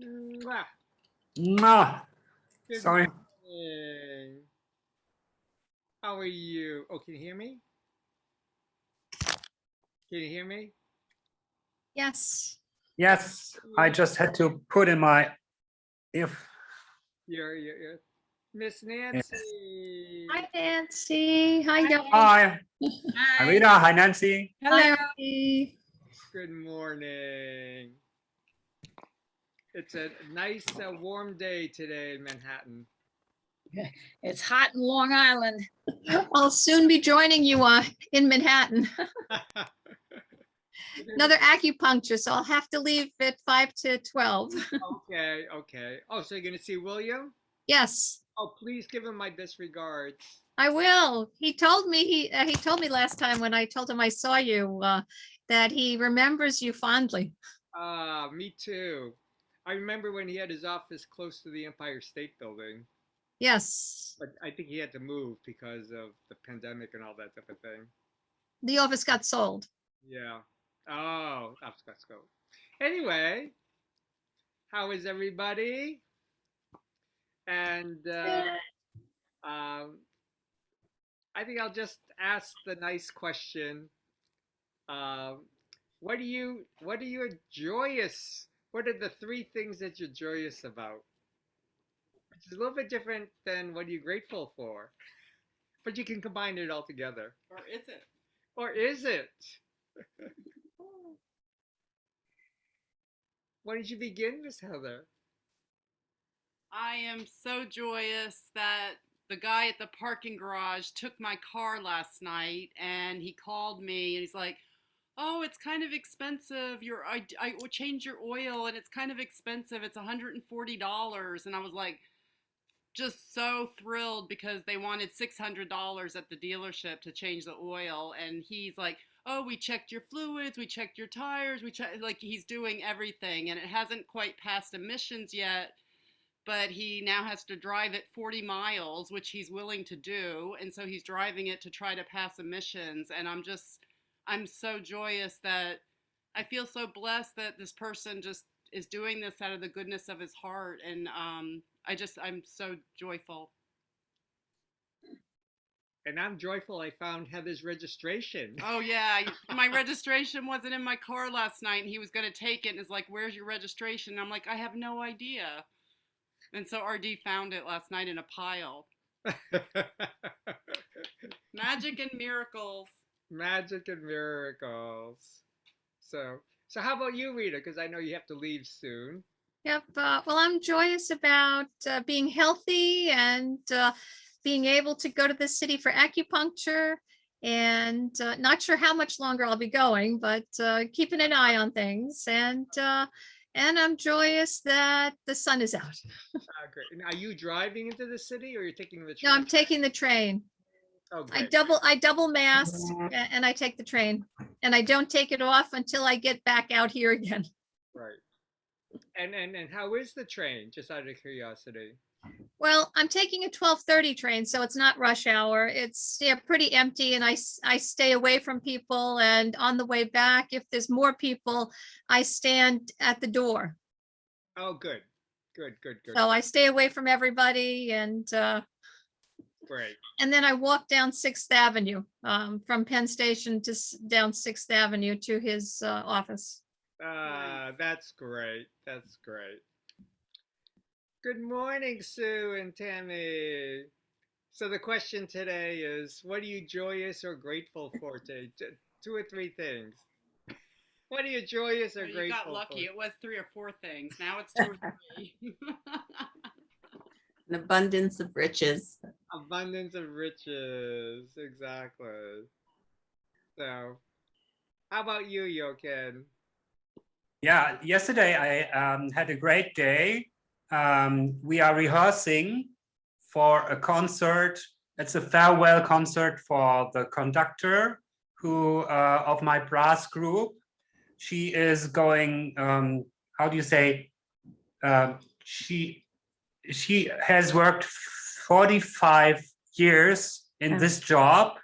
Mwah. Mwah. Good Sorry. morning. How are you? Oh, can you hear me? Can you hear me? Yes. Yes, I just had to put in my if. You're Miss Yes. Nancy. Hi, Nancy. Hi, Don. Hi, Hi. Rita. Hi, Nancy. Hello. Hi. Good morning. It's a nice warm day today in Manhattan. It's hot in Long Island. I'll soon be joining you in Manhattan. Another acupuncture, so I'll have to leave at 5 to 12. Okay, okay. Oh, so you're gonna see William? Yes, Oh, please give him my best regards. I will. He told me he told me last time when I told him I saw you that he remembers you fondly. Me too. I remember when he had his office close to the Empire State Building, Yes, but I think he had to move because of the pandemic and all that type of thing. the office got sold. Yeah. Oh, let's go. Anyway, how is everybody? And um, I think I'll just ask the nice question. Um, what are you joyous? What are the three things that you're joyous about? Which is a little bit different than what are you grateful for, but you can combine it all together. Or is it? Or is it? Why don't you begin, Miss Heather? I am so joyous that the guy at the parking garage took my car last night and he called me and he's like, "Oh, it's kind of expensive. I will change your oil and it's kind of expensive. It's $140." And I was like, just so thrilled because they wanted $600 at the dealership to change the oil. And he's like, "Oh, we checked your fluids, we checked your tires, we checked," like he's doing everything and it hasn't quite passed emissions yet, but he now has to drive it 40 miles, which he's willing to do. And so he's driving it to try to pass emissions. And I'm so joyous that I feel so blessed that this person just is doing this out of the goodness of his heart. And I'm so joyful. And I'm joyful I found Heather's registration. Oh, yeah. My registration wasn't in my car last night and he was going to take it. And is like, "Where's your registration?" And I'm like, "I have no idea." And so RD found it last night in a pile. Magic and miracles. Magic and miracles. So how about you, Rita? Because I know you have to leave soon. Yep. Well, I'm joyous about being healthy and being able to go to the city for acupuncture, and not sure how much longer I'll be going, but keeping an eye on things. And I'm joyous that the sun is out. Great. And are you driving into the city or you're taking the No, train? I'm taking the train. Oh, I great. double mask and I take the train, and I don't take it off until I get back out here again. Right. And how is the train? Just out of curiosity. Well, I'm taking a 12:30 train, so it's not rush hour. It's pretty empty, and I stay away from people. And on the way back, if there's more people, I stand at the door. Oh, good. Good. So I stay away from everybody, and Great. then I walk down 6th Avenue, from Penn Station to down 6th Avenue to his office. That's great. That's great. Good morning, Sue and Tammy. So the question today is, what are you joyous or grateful for today? Two or three things. What are you joyous or So you grateful got lucky. for? It was 3 or 4 things. Now it's 2 or 3. An abundance of riches. Abundance of riches. Exactly. So, how about you, Jochen? Yeah, yesterday I had a great day. We are rehearsing for a concert. It's a farewell concert for the conductor who of my brass group. She is going, how do you say, she has worked 45 years in this job,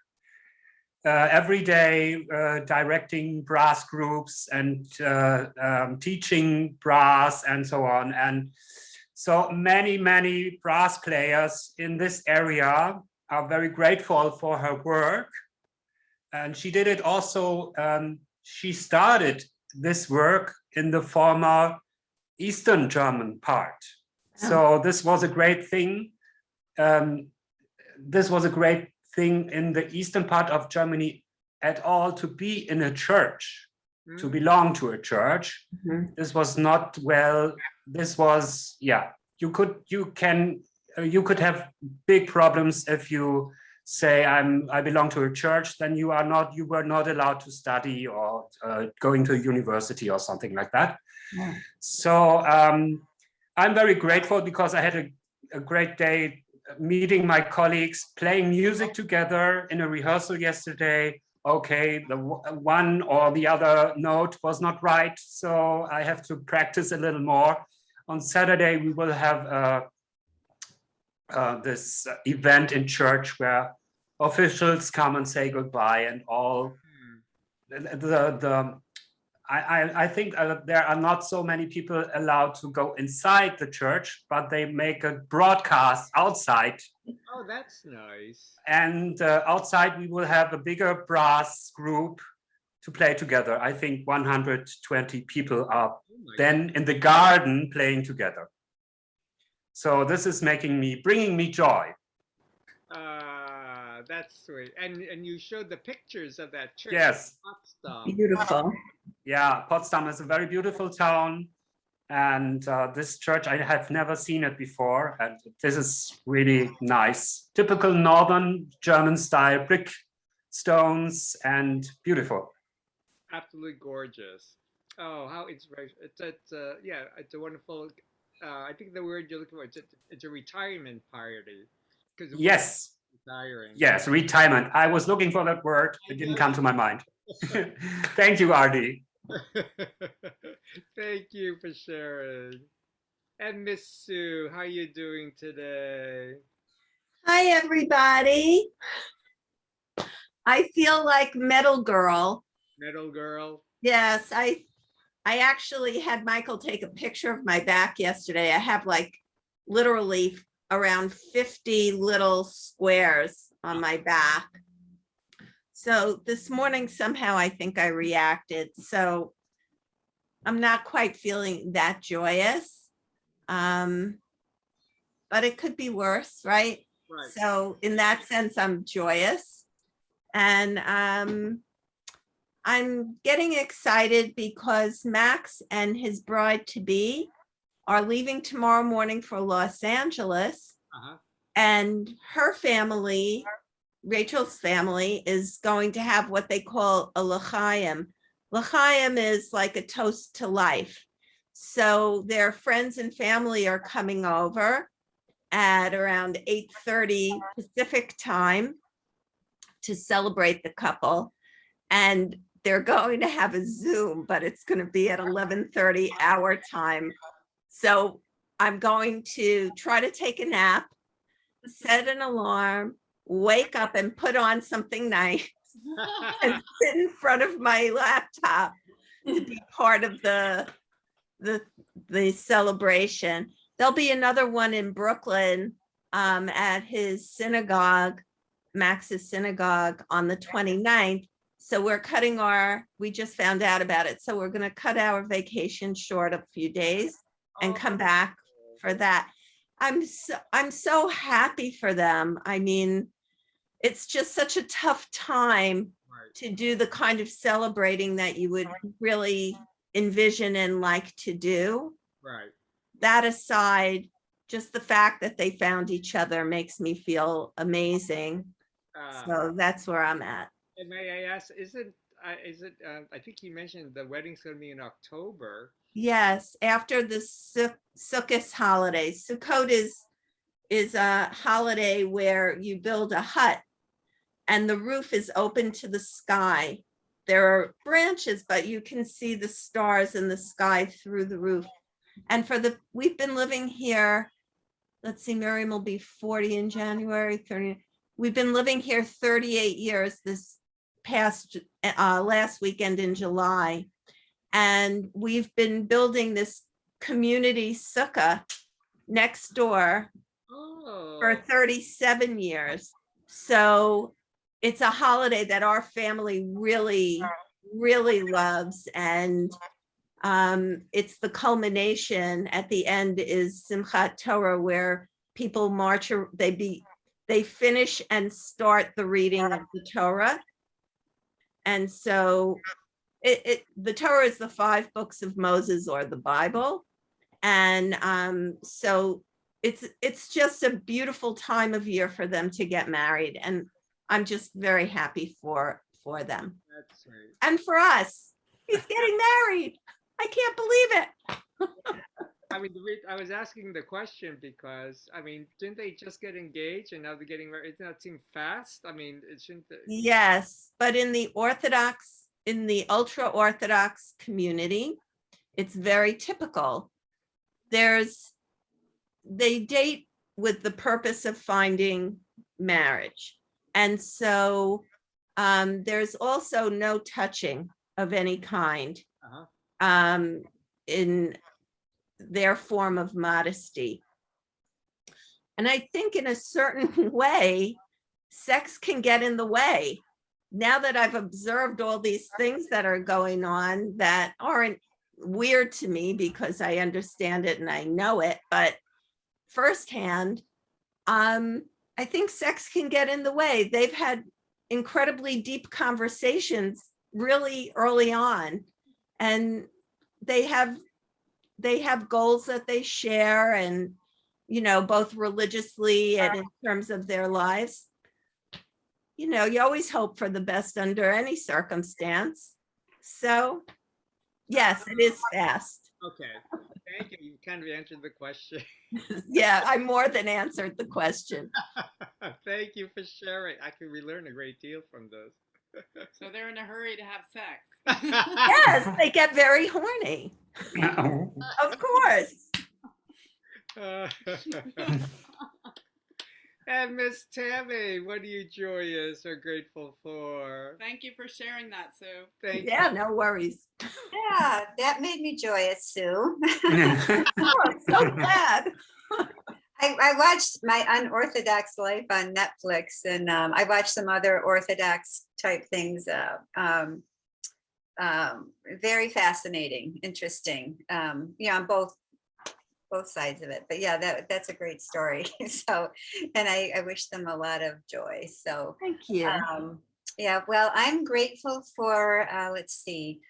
every day directing brass groups and teaching brass and so on. And so many brass players in this area are very grateful for her work. And she did it also, she started this work in the former Eastern German part. So this was a great thing. This was a great thing in the eastern part of Germany at all, to be in a church, to belong to a church. This was not well, this was, yeah, you could have big problems if you say I belong to a church, then you were not allowed to study or going to a university or something like that. Yeah. So I'm very grateful because I had a great day meeting my colleagues, playing music together in a rehearsal yesterday. Okay, the one or the other note was not right, so I have to practice a little more. On Saturday, we will have this event in church where officials come and say goodbye, and all I think there are not so many people allowed to go inside the church, but they make a broadcast outside. Oh, that's nice. And outside we will have a bigger brass group to play together. I think 120 people are then in the garden playing together. So this is bringing me joy. That's sweet. And you showed the pictures of that church. Yes. Potsdam. Beautiful. Yeah, Potsdam is a very beautiful town. And this church, I have never seen it before. And this is really nice. Typical Northern German style brick stones and beautiful. Absolutely gorgeous. Oh, how inspirational. Yeah, it's a wonderful, I think the word you're looking for, it's a retirement party. Yes. Retiring. Yes, retirement. I was looking for that word. It didn't come to my mind. Thank you, Artie. Thank you for sharing. And Miss Sue, how are you doing today? Hi, everybody. I feel like Metal Girl. Metal girl. Yes, I actually had Michael take a picture of my back yesterday. I have like literally around 50 little squares on my back. So this morning, somehow I think I reacted. So I'm not quite feeling that joyous. But it could be worse, right? Right. So in that sense, I'm joyous. And I'm getting excited because Max and his bride-to-be are leaving tomorrow morning for Los Angeles. And her family, Rachel's family, is going to have what they call a l'chaim. L'chaim is like a toast to life. So their friends and family are coming over at around 8:30 Pacific time to celebrate the couple. And they're going to have a Zoom, but it's going to be at 11:30 our time. So I'm going to try to take a nap, set an alarm, wake up and put on something nice and sit in front of my laptop to be part of the celebration. There'll be another one in Brooklyn at his synagogue, Max's synagogue, on the 29th. So we just found out about it. So we're going to cut our vacation short a few days and come back for that. I'm so happy for them. I mean, it's just such a tough time to do the kind of celebrating that you would really envision and like to do. Right. That aside, just the fact that they found each other makes me feel amazing. So that's where I'm at. And may I ask, I think you mentioned the wedding's going to be in October. Yes, after the Sukkot holiday. Sukkot is a holiday where you build a hut and the roof is open to the sky. There are branches, but you can see the stars in the sky through the roof. And we've been living here, let's see, Miriam will be 40 in January, 30. We've been living here 38 years. past last weekend in July. And we've been building this community sukkah next door for Oh, 37 years. So it's a holiday that our family really, really loves. And it's the culmination at the end is Simchat Torah, where people march, they finish and start the reading of the Torah. And so the Torah is the 5 books of Moses, or the Bible. And so it's just a beautiful time of year for them to get married. And I'm just very happy for them. that's right. And for us, he's getting married. I can't believe it. I mean, I was asking the question because, I mean, didn't they just get engaged and now they're getting married? Doesn't that seem fast? I mean, it shouldn't. Yes, but in the ultra Orthodox community, it's very typical. They date with the purpose of finding marriage. And so there's also no touching of any kind in their form of modesty. And I think in a certain way, sex can get in the way. Now that I've observed all these things that are going on that aren't weird to me because I understand it and I know it, but firsthand, I think sex can get in the way. They've had incredibly deep conversations really early on, and they have goals that they share, and both religiously and in terms of their lives. You always hope for the best under any circumstance. So yes, it is fast. Okay, thank you. You kind of answered the question. Yeah, I more than answered the question. Thank you for sharing. We learn a great deal from those. So they're in a hurry to have sex. Yes, they get very horny. Of course. And Miss Tammy, what are you joyous or grateful for? Thank you for sharing that, Sue. Thank Yeah, no worries. Yeah, that made me joyous, Sue. Oh, I'm so glad. I watched My Unorthodox Life on Netflix, and I watched some other Orthodox type things. Very fascinating, interesting. On both sides of it. But yeah, that's a great story. So, and I wish them a lot of joy. So Thank you. yeah, well, I'm grateful for, let's see,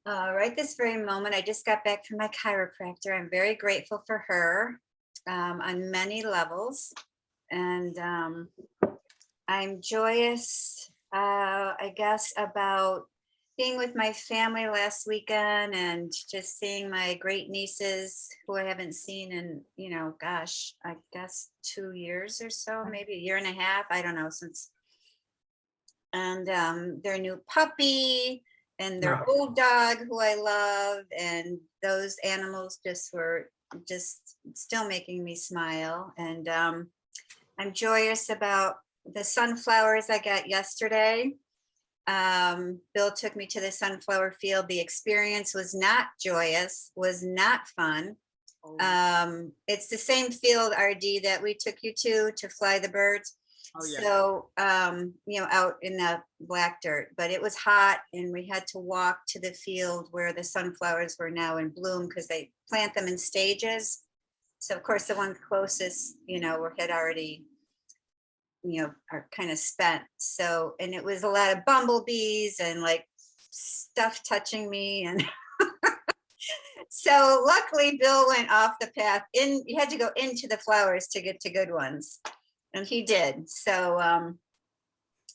right this very moment, I just got back from my chiropractor. I'm very grateful for her on many levels. And I'm joyous, I guess, about being with my family last weekend and just seeing my great nieces who I haven't seen in, gosh, I guess 2 years or so, maybe a year and a half. I don't know, since. And their new puppy and their old dog who I love, and those animals were still making me smile. And I'm joyous about the sunflowers I got yesterday. Bill took me to the sunflower field. The experience was not joyous, was not fun. It's the same field, RD, that we took you to fly the birds. Oh, yeah. So, out in the black dirt, but it was hot and we had to walk to the field where the sunflowers were now in bloom because they plant them in stages. So of course the ones closest, had already, are kind of spent. So, and it was a lot of bumblebees and like stuff touching me. And so luckily Bill went off the path you had to go into the flowers to get to good ones. And he did. So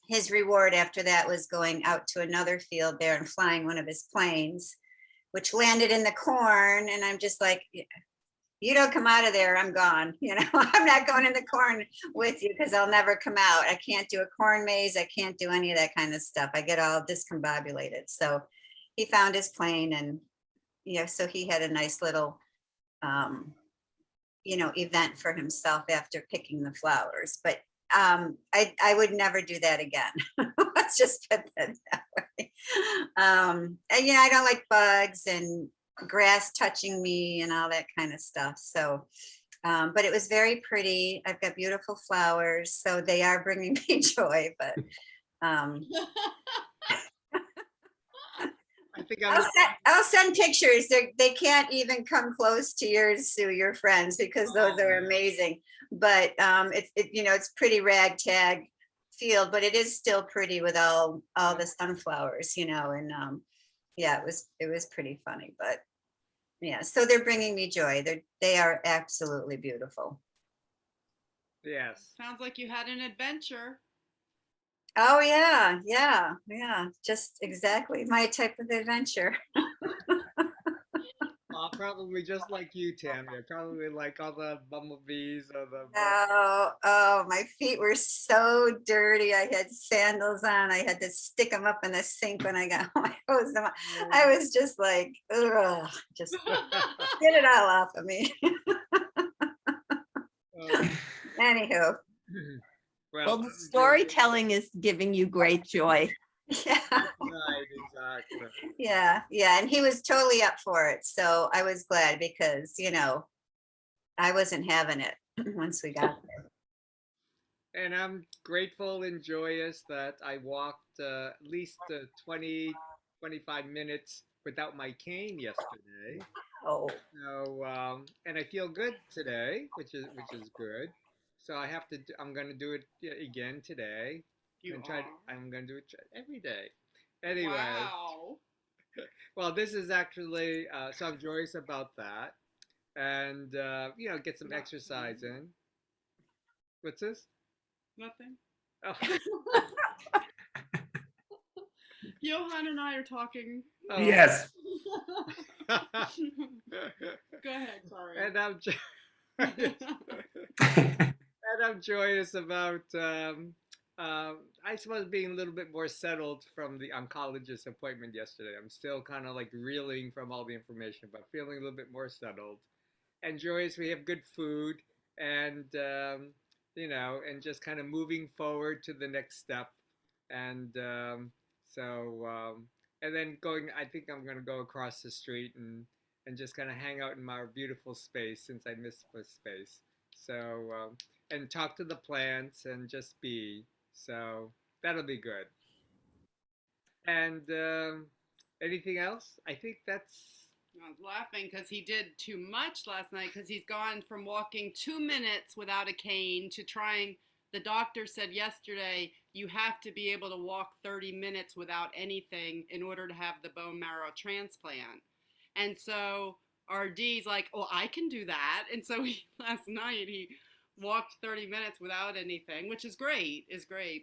his reward after that was going out to another field there and flying one of his planes, which landed in the corn. And I'm just like, you don't come out of there, I'm gone. I'm not going in the corn with you because I'll never come out. I can't do a corn maze. I can't do any of that kind of stuff. I get all discombobulated. So he found his plane, and so he had a nice little event for himself after picking the flowers. But I would never do that again. Let's just put that way. And I don't like bugs and grass touching me and all that kind of stuff. So, but it was very pretty. I've got beautiful flowers, so they are bringing me joy. But I think I'll send pictures. They can't even come close to yours, Sue, your friends, because those are amazing. But it's pretty ragtag field, but it is still pretty with all the sunflowers, and yeah, it was pretty funny. But yeah, so they're bringing me joy. They are absolutely beautiful. Yes. Sounds like you had an adventure. Oh yeah, just exactly my type of adventure. Probably just like you, Tammy. Probably like all the bumblebees or the. Oh, my feet were so dirty. I had sandals on. I had to stick them up in the sink when I got home. I was just like, ugh, just get it all off of me. Anywho. Well, the storytelling is giving you great joy. Yeah. Right, exactly. Yeah, and he was totally up for it. So I was glad because, I wasn't having it once we got there. And I'm grateful and joyous that I walked at least 20, 25 minutes without my cane yesterday. Oh, So, and I feel good today, which is good. So I'm gonna do it again today. I'm gonna do it every day. Anyway, Wow. well, this is actually so I'm joyous about that, and get some exercise in. What's this? Nothing. Oh. Johan and I are talking. Oh. Yes. Go ahead, sorry. And I'm joyous about I suppose being a little bit more settled from the oncologist appointment yesterday. I'm still kind of like reeling from all the information, but feeling a little bit more settled. And joyous, we have good food, and and just kind of moving forward to the next step. And and then going. I think I'm going to go across the street and just kind of hang out in my beautiful space since I miss my space. So and talk to the plants and just be. So that'll be good. And anything else? I think that's. I was laughing because he did too much last night because he's gone from walking 2 minutes without a cane to trying. The doctor said yesterday you have to be able to walk 30 minutes without anything in order to have the bone marrow transplant. And so our D's like, oh, I can do that. And so last night he walked 30 minutes without anything, which is great,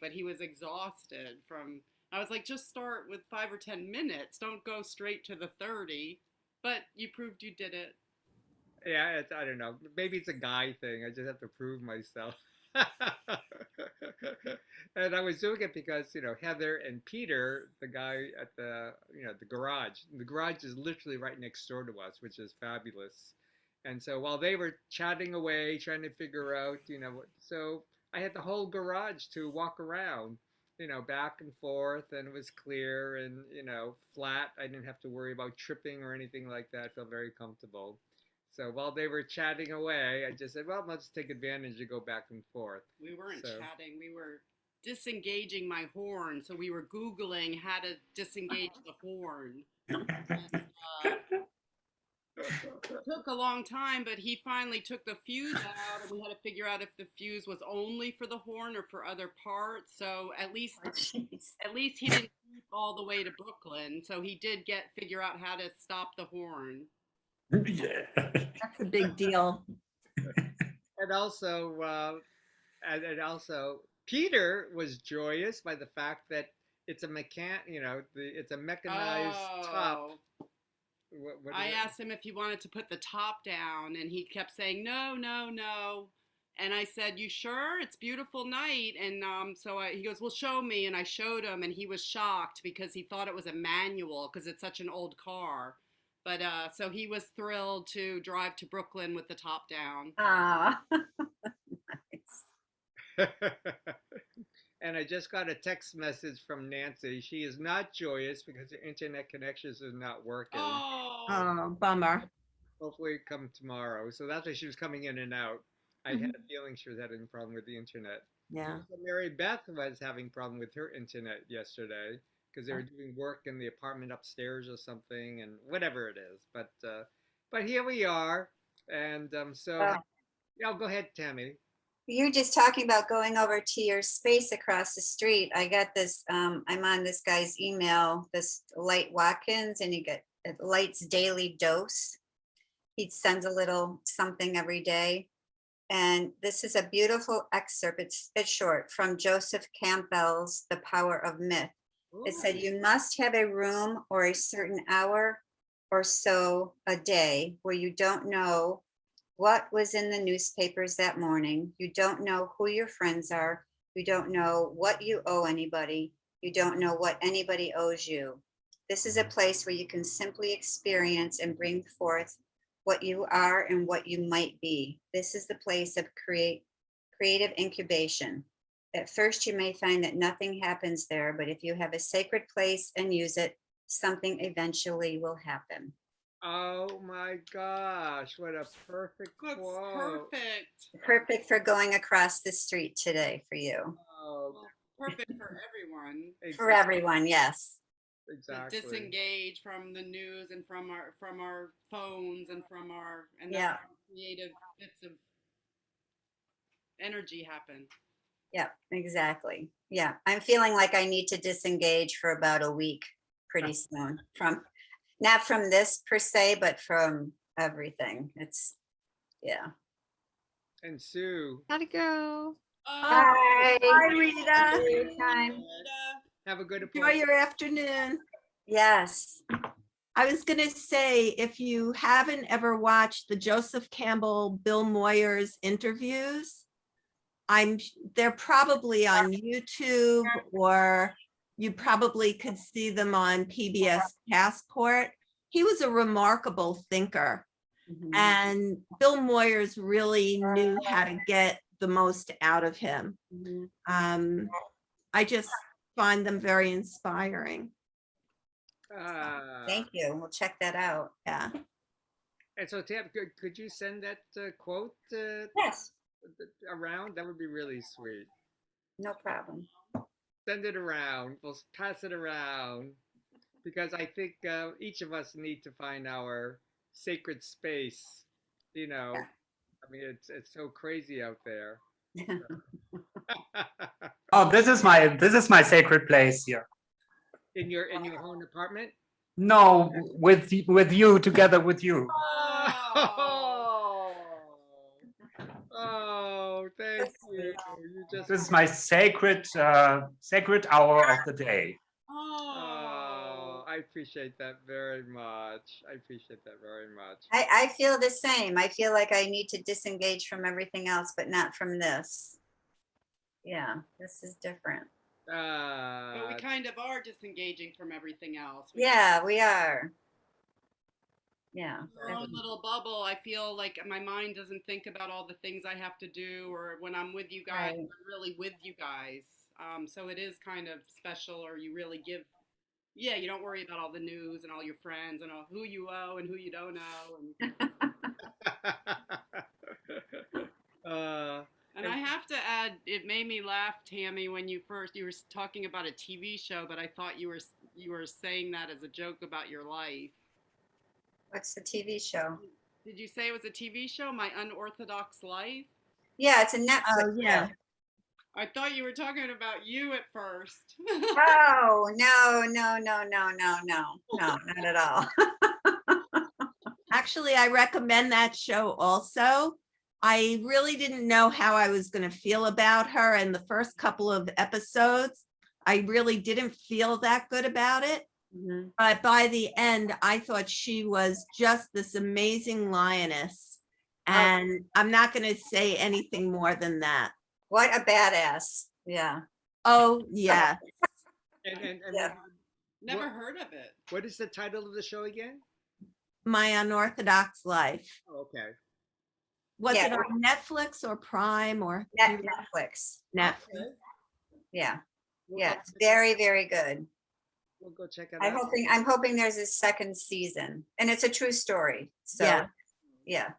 but he was exhausted from. I was like, just start with 5 or 10 minutes. Don't go straight to the 30. But you proved you did it. Yeah, I don't know. Maybe it's a guy thing. I just have to prove myself. And I was doing it because, Heather and Peter, the guy at the garage. The garage is literally right next door to us, which is fabulous. And so while they were chatting away, trying to figure out, so I had the whole garage to walk around, back and forth, and it was clear and, flat. I didn't have to worry about tripping or anything like that. I felt very comfortable. So while they were chatting away, I just said, well, let's take advantage and go back and forth. We weren't chatting. We were disengaging my horn. So we were Googling how to disengage the horn. And, it took a long time, but he finally took the fuse out, and we had to figure out if the fuse was only for the horn or for other parts. So at least he didn't keep all the way to Brooklyn. So he did figure out how to stop the horn. Yeah. That's a big deal. And also, Peter was joyous by the fact that it's a it's a mechanized top. What I asked him if he wanted to put the top down, and he kept saying no, no, no. And I said, "You sure? It's a beautiful night." And he goes, "Well, show me." And I showed him, and he was shocked because he thought it was a manual because it's such an old car. But so he was thrilled to drive to Brooklyn with the top down. Ah, nice. And I just got a text message from Nancy. She is not joyous because her internet connections is not working. Oh, Oh, bummer. Hopefully it come tomorrow. So that's why she was coming in and out. I had a feeling she was having a problem with the internet. Yeah. So Mary Beth was having a problem with her internet yesterday because they were doing work in the apartment upstairs or something and whatever it is. But here we are. And Well, yeah, go ahead, Tammy. you're just talking about going over to your space across the street. I got this, I'm on this guy's email, this Light Watkins, and you get Light's daily dose. He sends a little something every day. And this is a beautiful excerpt. It's short, from Joseph Campbell's The Power of Myth. It said, you must have a room or a certain hour or so a day where you don't know what was in the newspapers that morning. You don't know who your friends are. You don't know what you owe anybody. You don't know what anybody owes you. This is a place where you can simply experience and bring forth what you are and what you might be. This is the place of creative incubation. At first, you may find that nothing happens there, but if you have a sacred place and use it, something eventually will happen. Oh my gosh, what a perfect that's quote. perfect. Perfect for going across the street today for you. Oh, Well, perfect for everyone. For everyone, yes. To exactly. disengage from the news and from our phones and from our Yeah. that's how creative bits of energy happen. Yeah, exactly. Yeah, I'm feeling like I need to disengage for about a week pretty soon from, not from this per se, but from everything. It's, yeah. And Sue, Gotta go. Bye. Bye, Rita. Your time. have a good Enjoy appointment. your afternoon. Yes. I was going to say, if you haven't ever watched the Joseph Campbell, Bill Moyers interviews, they're probably on YouTube, or you probably could see them on PBS Passport. He was a remarkable thinker, Mhm. and Bill Moyers really knew how to get the most out of him. Mhm. I just find them very inspiring. Thank you. We'll check that out. Yeah. And so, Tam, could you send that quote Yes, around? That would be really sweet. no problem. Send it around. We'll pass it around because I think each of us need to find our sacred space. You know, I mean, it's so crazy out there. Oh, this is my sacred place here. In your own apartment? No, with you, together with you. Oh, oh, thank you. You just This is my sacred hour of the day. oh, I appreciate that very much. I appreciate that very much. I feel the same. I feel like I need to disengage from everything else, but not from this. Yeah, this is different. But we kind of are disengaging from everything else. Yeah, we are. Yeah. Our own little bubble. I feel like my mind doesn't think about all the things I have to do, or when I'm with you guys, Right. I'm really with you guys. So it is kind of special, or you really give. Yeah, you don't worry about all the news and all your friends and all who you owe and who you don't know. And I have to add, it made me laugh, Tammy, when you were talking about a TV show, but I thought you were saying that as a joke about your life. What's the TV show? Did you say it was a TV show, My Unorthodox Life? Yeah, it's a Netflix. Oh, yeah. show. I thought you were talking about you at first. Oh, no, not at all. Actually, I recommend that show also. I really didn't know how I was going to feel about her in the first couple of episodes. I really didn't feel that good about it. Mhm. But by the end, I thought she was just this amazing lioness. And I'm not going to say anything more than that. What a badass. Yeah. Oh, yeah. and Yeah. Never What- heard of it. what is the title of the show again? My Unorthodox Life. Oh, okay. Was Yeah. it on Netflix or Prime or Netflix. Netflix? Okay. Yeah. We'll Yeah. go It's check it- very, very good. We'll go check it I'm out. hoping there's a second season, and it's a true story. So Yeah. yeah.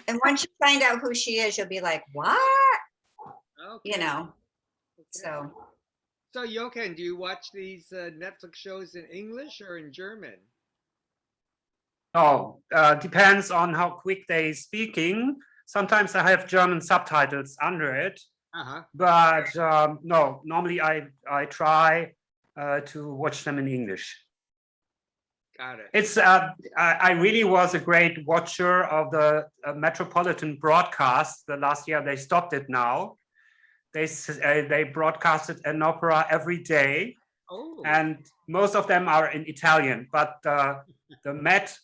And once you find out who she is, you'll be like, what? Okay. You know. Okay. So So Jochen, do you watch these Netflix shows in English or in German? Oh, depends on how quick they speaking. Sometimes I have German subtitles under it, Uh-huh. but no, normally I try to watch them in English. Got it. It's I really was a great watcher of the Metropolitan broadcast. The last year they stopped it now. They broadcasted an opera every day, Oh. and most of them are in Italian. But the Met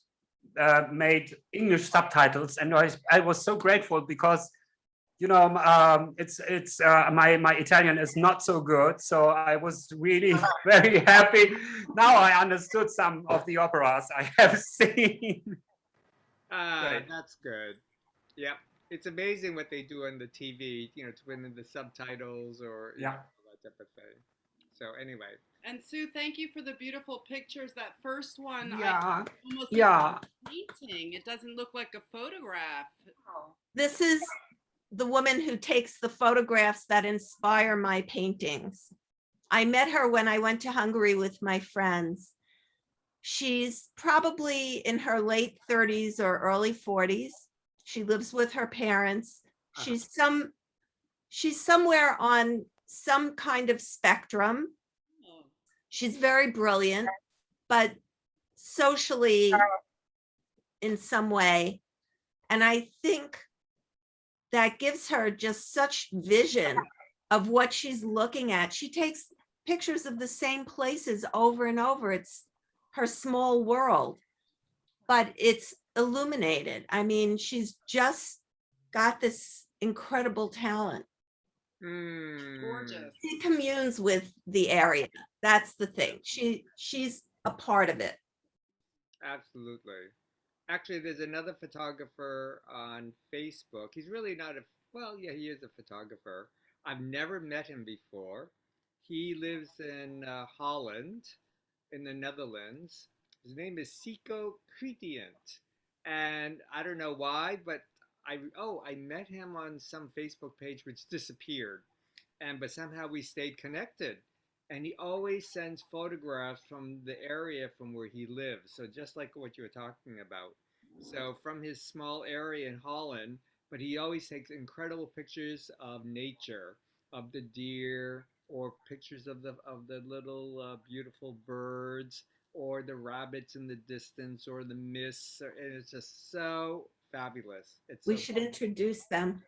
made English subtitles, and I was so grateful because it's my Italian is not so good, so I was really very happy. Now I understood some of the operas I have seen. Great. That's good. Yep. It's amazing what they do on the TV, to put in the subtitles or Yeah. that type of thing. So anyway. And Sue, thank you for the beautiful pictures. That first one, Yeah. almost Yeah. looks like a painting. It doesn't look like a photograph. This is the woman who takes the photographs that inspire my paintings. I met her when I went to Hungary with my friends. She's probably in her late 30s or early 40s. She lives with her parents. She's somewhere on some kind of spectrum. Oh. She's very brilliant, but socially in some way. And I think that gives her just such vision of what she's looking at. She takes pictures of the same places over and over. It's her small world, but it's illuminated. I mean, she's just got this incredible talent. Gorgeous. She communes with the area. That's the thing. She's a part of it. Absolutely. Actually, there's another photographer on Facebook. He's really not yeah, he is a photographer. I've never met him before. He lives in Holland, in the Netherlands. His name is Sico Cretient. And I don't know why, but I met him on some Facebook page which disappeared. But somehow we stayed connected. And he always sends photographs from the area from where he lives. So just like what you were talking about. So from his small area in Holland, but he always takes incredible pictures of nature, of the deer, or pictures of the little beautiful birds, or the rabbits in the distance, or the mists. And it's just so fabulous. We should introduce them.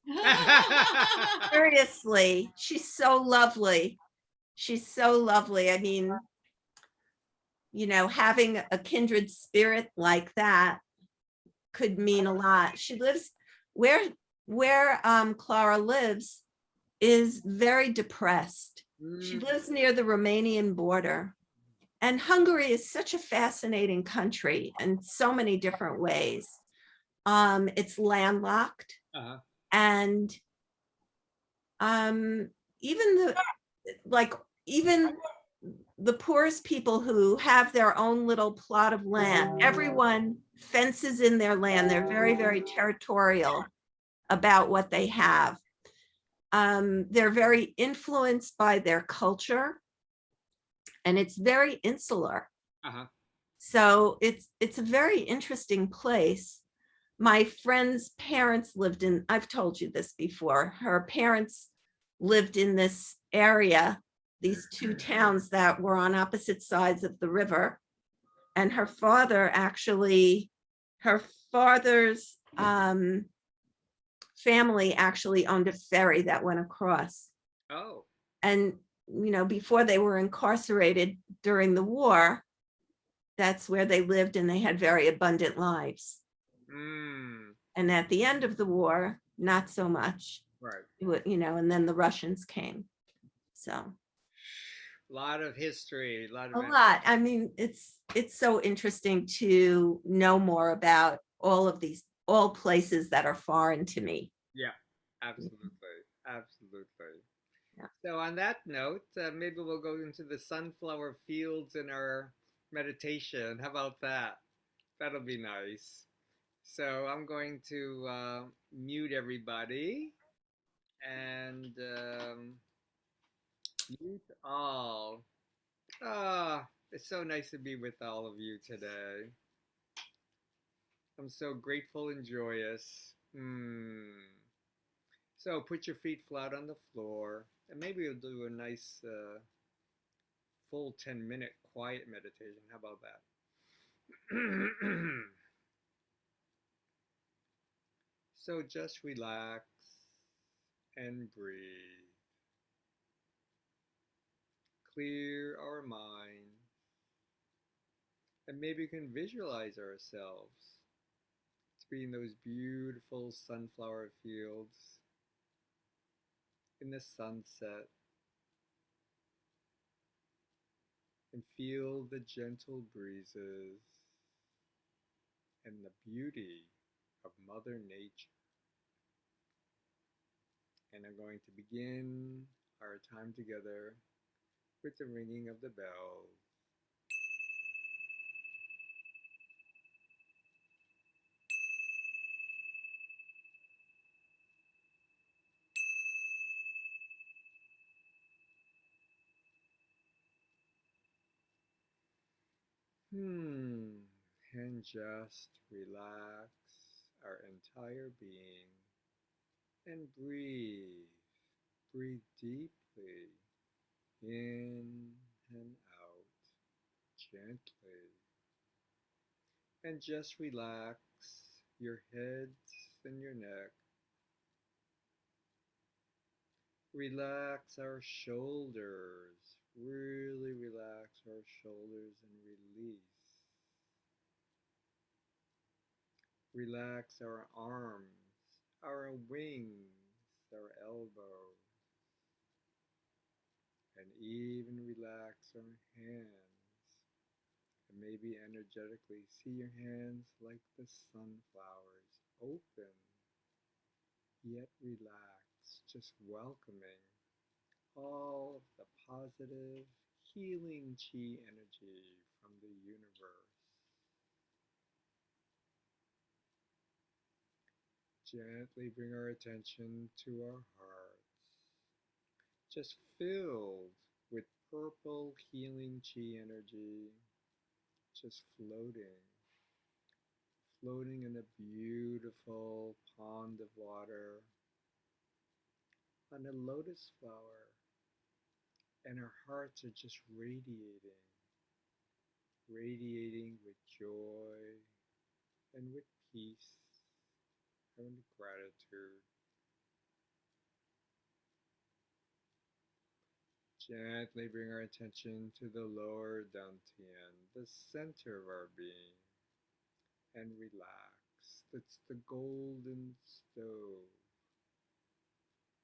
introduce. Seriously, she's so lovely. She's so lovely. I mean, having a kindred spirit like that could mean a lot. She lives where Clara lives is very depressed. She lives near the Romanian border. And Hungary is such a fascinating country in so many different ways. It's landlocked. Uh-huh. And even the poorest people who have their own little plot of land, everyone fences in their land. They're very, very territorial about what they have. They're very influenced by their culture, and it's very insular. Uh-huh. So it's a very interesting place. My friend's parents lived in, I've told you this before, her parents lived in this area, these two towns that were on opposite sides of the river. And her father's family actually owned a ferry that went across. Oh. And, before they were incarcerated during the war, that's where they lived, and they had very abundant lives. And at the end of the war, not so much. Right. And then the Russians came. So a lot of history, a lot. I mean, it's so interesting to know more about all of these all places that are foreign to me. Yeah, absolutely. Absolutely. Yeah. So, on that note, maybe we'll go into the sunflower fields in our meditation. How about that? That'll be nice. So, I'm going to mute everybody and mute all. Ah, it's so nice to be with all of you today. I'm so grateful and joyous. So put your feet flat on the floor, and maybe we'll do a nice full 10-minute quiet meditation. How about that? So just relax and breathe. Clear our mind, and maybe we can visualize ourselves to be in those beautiful sunflower fields in the sunset, and feel the gentle breezes and the beauty of Mother Nature. And I'm going to begin our time together with the ringing of the bells. And just relax our entire being and breathe. Breathe deeply in and out gently. And just relax your head and your neck. Relax our shoulders. Really relax our shoulders and release. Relax our arms, our wings, our elbows, and even relax our hands. And maybe energetically see your hands like the sunflowers, open, yet relaxed, just welcoming all of the positive, healing chi energy from the universe. Gently bring our attention to our hearts, just filled with purple healing chi energy, just floating in a beautiful pond of water on a lotus flower. And our hearts are just radiating with joy and with peace and with gratitude. Gently bring our attention to the lower dantian, the center of our being, and relax. That's the golden stove,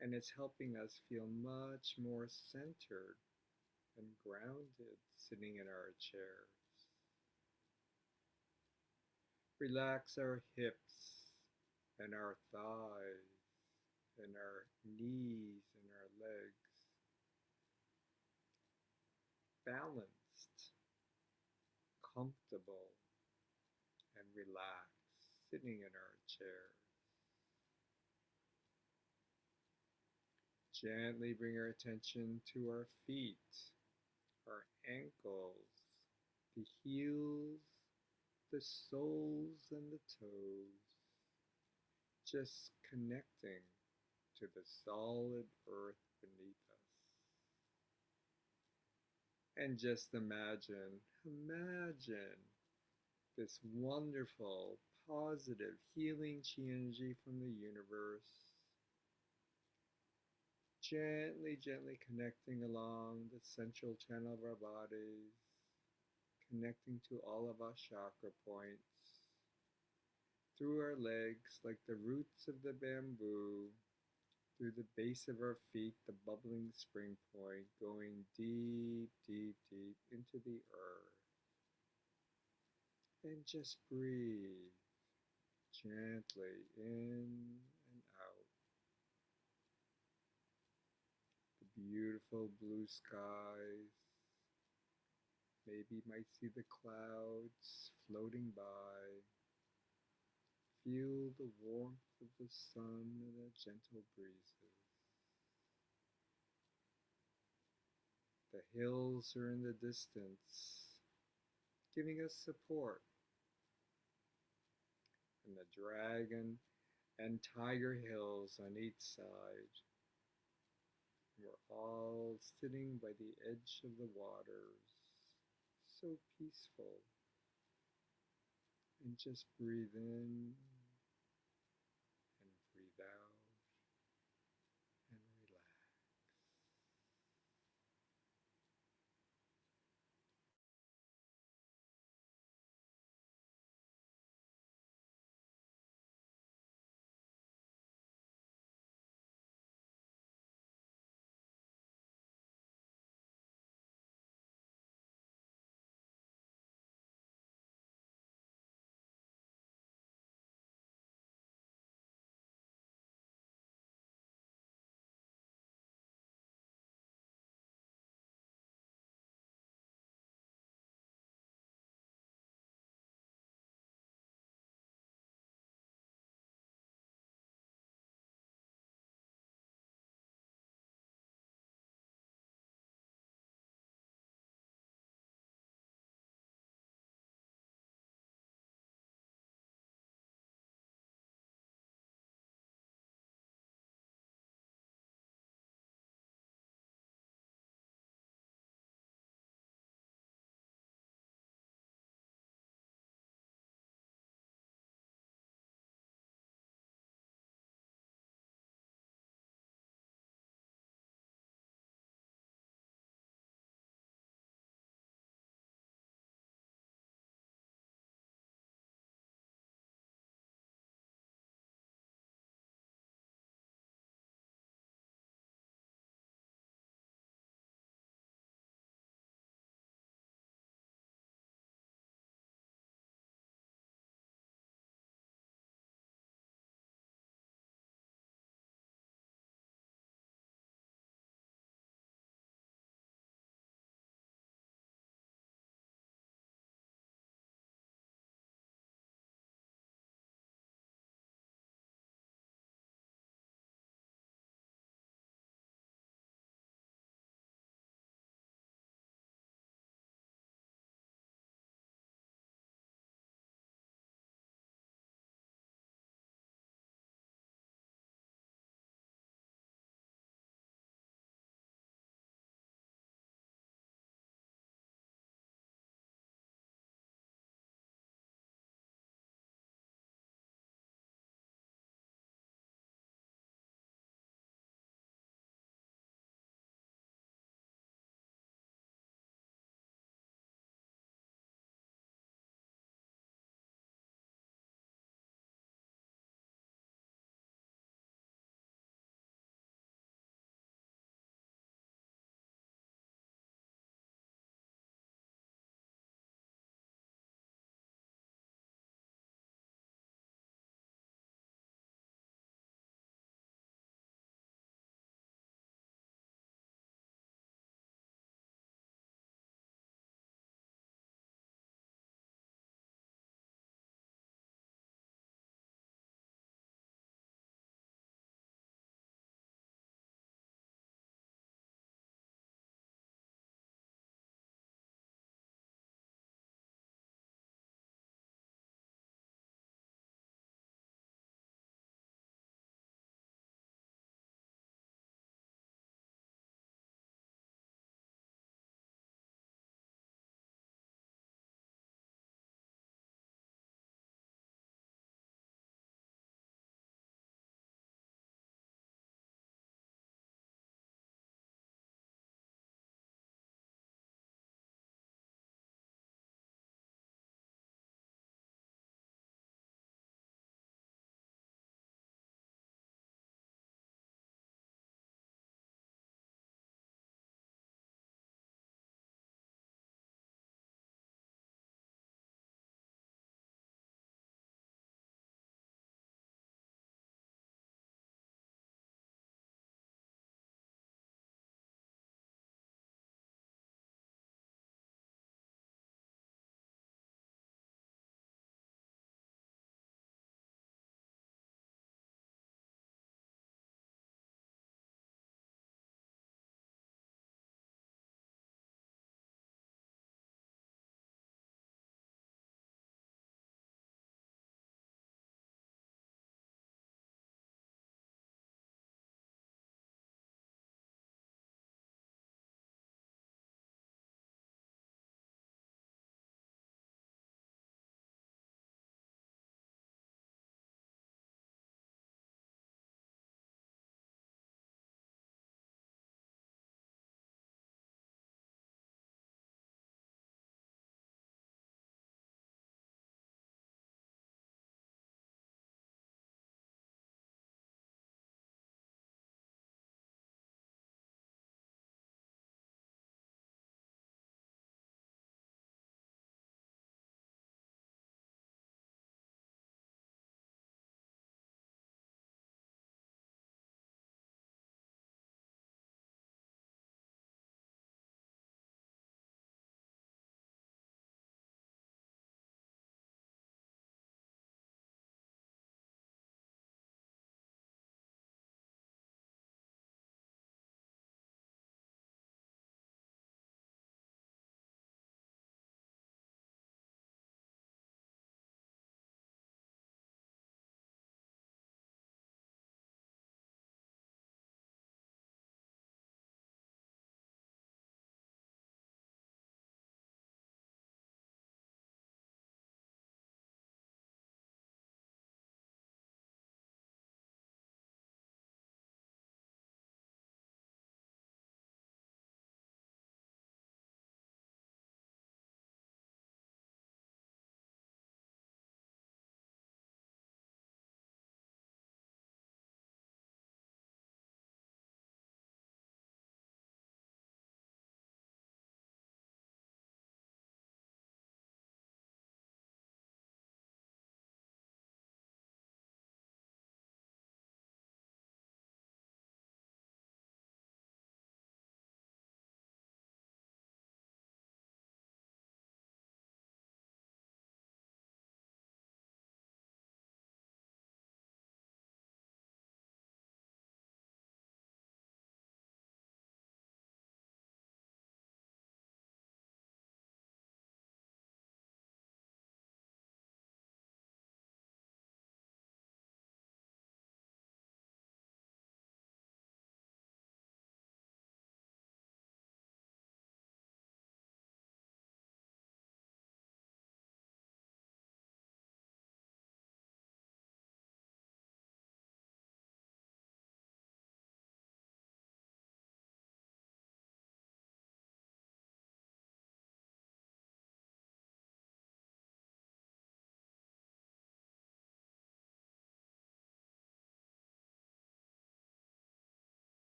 and it's helping us feel much more centered and grounded sitting in our chairs. Relax our hips and our thighs and our knees and our legs. Balanced, comfortable, and relaxed sitting in our chairs. Gently bring our attention to our feet, our ankles, the heels, the soles, and the toes. Just connecting to the solid earth beneath us. And just imagine this wonderful, positive, healing chi energy from the universe. Gently connecting along the central channel of our bodies, connecting to all of our chakra points, through our legs like the roots of the bamboo, through the base of our feet, the bubbling spring point, going deep into the earth. And just breathe gently in and out. The beautiful blue skies. Maybe you might see the clouds floating by. Feel the warmth of the sun and the gentle breezes. The hills are in the distance, giving us support. And the dragon and tiger hills on each side. We're all sitting by the edge of the waters, so peaceful. And just breathe in and breathe out and relax.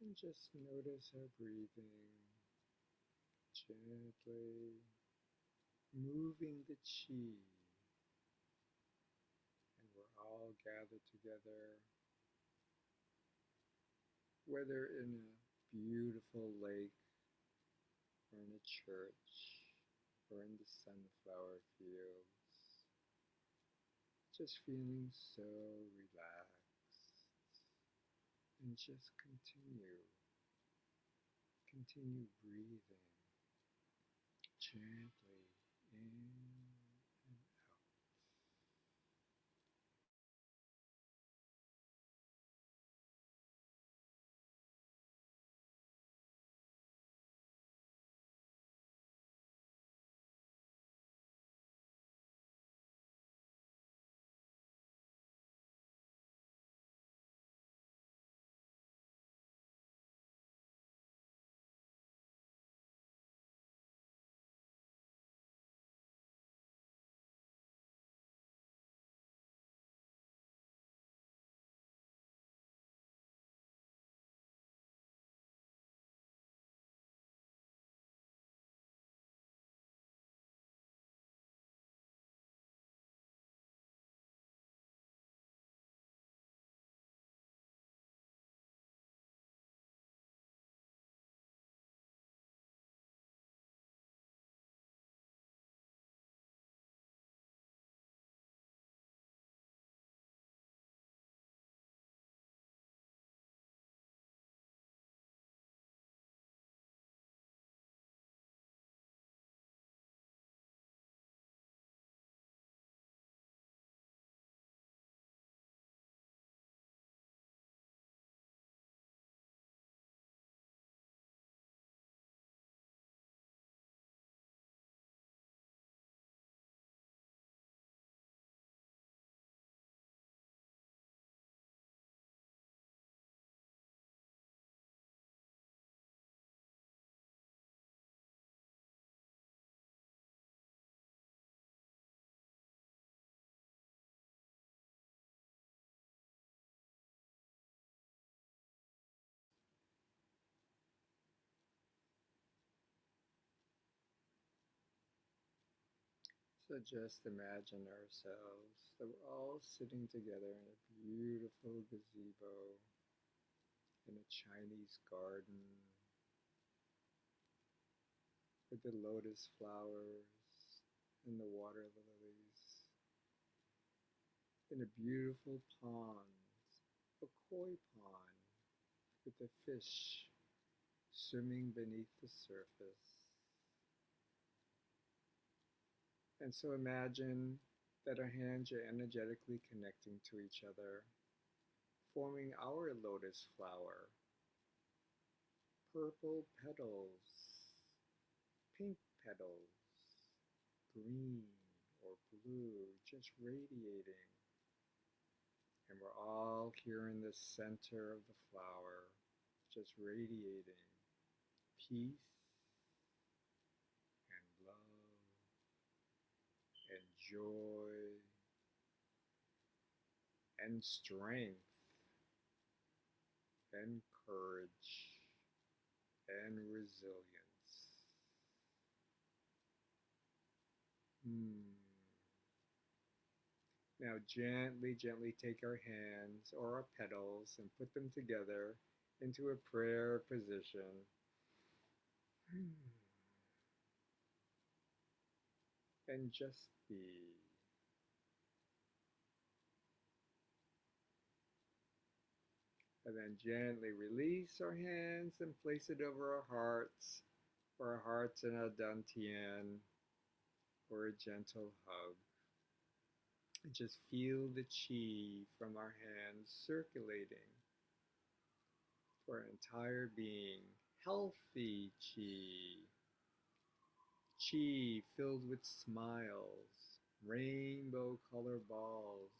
And just notice our breathing, gently moving the chi. And we're all gathered together, whether in a beautiful lake or in a church or in the sunflower fields, just feeling so relaxed. And just continue breathing gently in and out. So just imagine ourselves that we're all sitting together in a beautiful gazebo in a Chinese garden with the lotus flowers and the water lilies, in a beautiful pond, a koi pond with a fish swimming beneath the surface. And so imagine that our hands are energetically connecting to each other, forming our lotus flower. Purple petals, pink petals, green or blue, just radiating. And we're all here in the center of the flower, just radiating peace and love and joy and strength and courage and resilience. Now gently, gently take our hands or our petals and put them together into a prayer position. And just be. And then gently release our hands and place it over our hearts, or our hearts in a dantian, or a gentle hug. And just feel the chi from our hands circulating to our entire being. Healthy chi. Chi filled with smiles, rainbow color balls,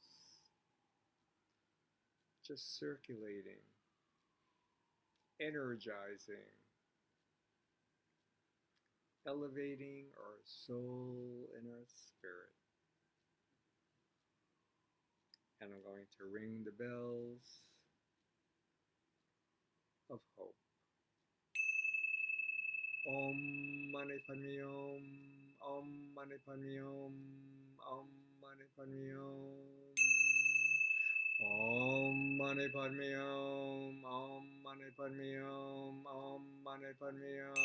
just circulating, energizing, elevating our soul and our spirit. And I'm going to ring the bells of hope. Om Mani Padme Hum. Om Mani Padme Hum. Om Mani Padme Hum. Om Mani Padme Hum. Om Mani Padme Hum. Om Mani Padme Hum.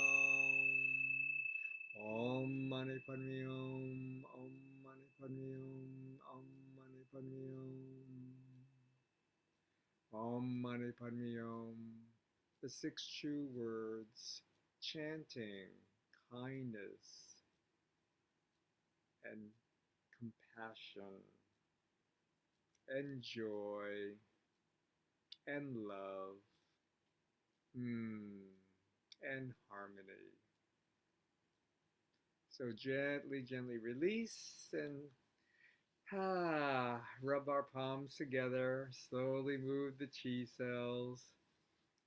Om Mani Padme Hum. Om Mani Padme Hum. Om Mani Padme Hum. Om Mani Padme Hum. The 6 true words, chanting kindness and compassion and joy and love and harmony. So gently, gently release and rub our palms together, slowly move the chi cells,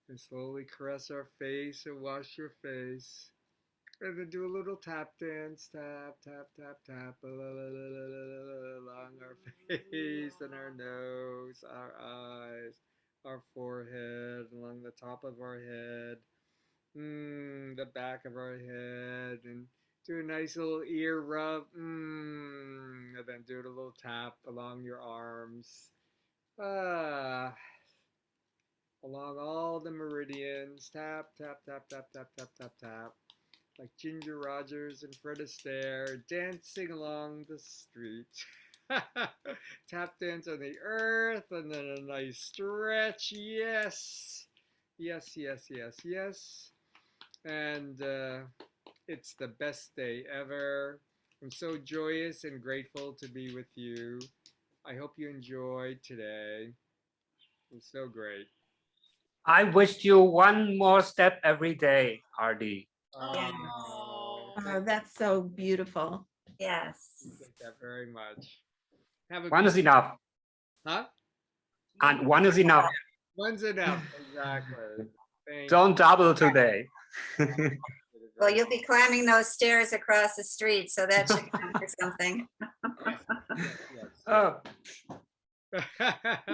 and slowly caress our face and wash your face. And then do a little tap dance, tap, tap, tap, tap, along our face and our nose, our eyes, our forehead, along the top of our head, the back of our head, and do a nice little ear rub, and then do a little tap along your arms, along all the meridians, tap, tap, tap, tap, tap, tap, tap, tap. Like Ginger Rogers and Fred Astaire dancing along the street. Tap dance on the earth and then a nice stretch. Yes. Yes, yes, yes, yes. And it's the best day ever. I'm so joyous and grateful to be with you. I hope you enjoyed today. It was so great. I wish you one more step every day, Artie. Yes. Oh, that's so beautiful. Yes. Thank that very much. Have a One is enough. Huh? And one is enough. One's enough. Exactly. Thank Don't double today. you. Well, you'll be climbing those stairs across the street, so that should count for something. Yes, Oh,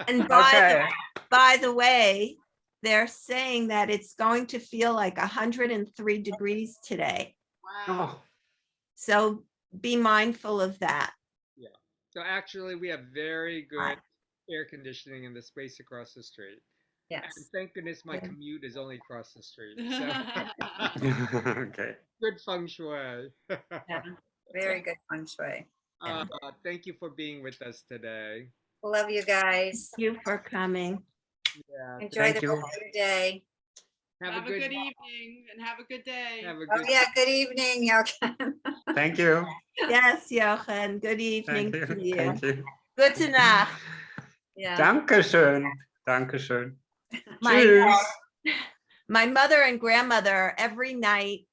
And okay. by the way, they're saying that it's going to feel like 103 degrees today. Wow. Oh, So be mindful of that. Yeah. So actually, we have very good air conditioning in the space across the street. And Yes. thank goodness my Good. commute is only across the street. So okay. good feng shui. Yeah. Very good feng shui. Thank you for being with us today. Love you guys. Thank you for coming. Yeah. Enjoy Thank the you. rest of your day. Have a good evening and have a good day. Have a Oh good yeah, good evening, Jochen. Thank you. Yes, Jochen. Good evening Thank to you. you. Thank you. Gute Nacht. Yeah. Dankeschön. Dankeschön. My, Tschüss. my mother and grandmother every night